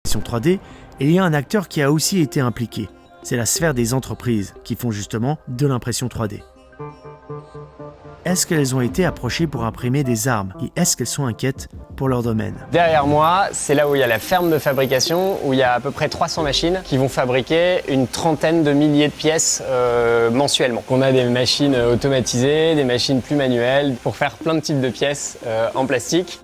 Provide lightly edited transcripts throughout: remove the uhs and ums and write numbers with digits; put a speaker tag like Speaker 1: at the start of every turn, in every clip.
Speaker 1: 3D, et il y a un acteur qui a aussi été impliqué. C'est la sphère des entreprises qui font justement de l'impression 3D. Est-ce qu'elles ont été approchées pour imprimer des armes et est-ce qu'elles sont inquiètes pour leur domaine?
Speaker 2: Derrière moi, c'est là où il y a la ferme de fabrication, où il y a à peu près 300 machines qui vont fabriquer une trentaine de milliers de pièces mensuellement. On a des machines automatisées, des machines plus manuelles, pour faire plein de types de pièces en plastique.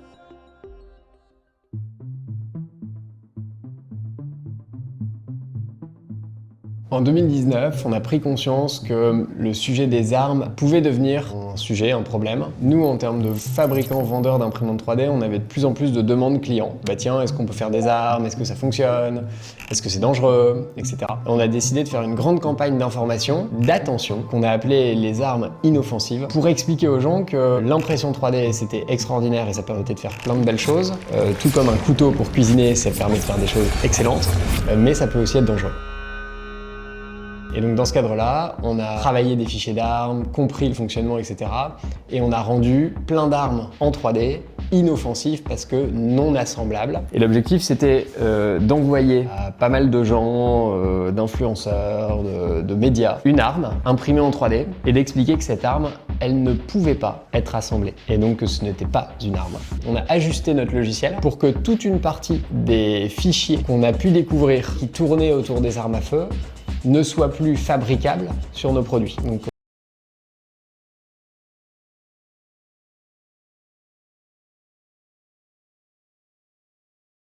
Speaker 2: En 2019, on a pris conscience que le sujet des armes pouvait devenir un sujet, un problème. Nous, en termes de fabricants, vendeurs d'imprimantes 3D, on avait de plus en plus de demandes clients. Bah tiens, est-ce qu'on peut faire des armes? Est-ce que ça fonctionne? Est-ce que c'est dangereux? Etc. On a décidé de faire une grande campagne d'information, d'attention, qu'on a appelée les armes inoffensives, pour expliquer aux gens que l'impression 3D, c'était extraordinaire et ça permettait de faire plein de belles choses. Tout comme un couteau pour cuisiner, ça permet de faire des choses excellentes, mais ça peut aussi être dangereux. Et donc dans ce cadre-là, on a travaillé des fichiers d'armes, compris le fonctionnement, etc. Et on a rendu plein d'armes en 3D, inoffensives parce que non assemblables. Et l'objectif, c'était d'envoyer à pas mal de gens, d'influenceurs, de médias, une arme imprimée en 3D et d'expliquer que cette arme, elle ne pouvait pas être assemblée. Et donc que ce n'était pas une arme. On a ajusté notre logiciel pour que toute une partie des fichiers qu'on a pu découvrir qui tournaient autour des armes à feu ne soit plus fabricable sur nos produits. Donc,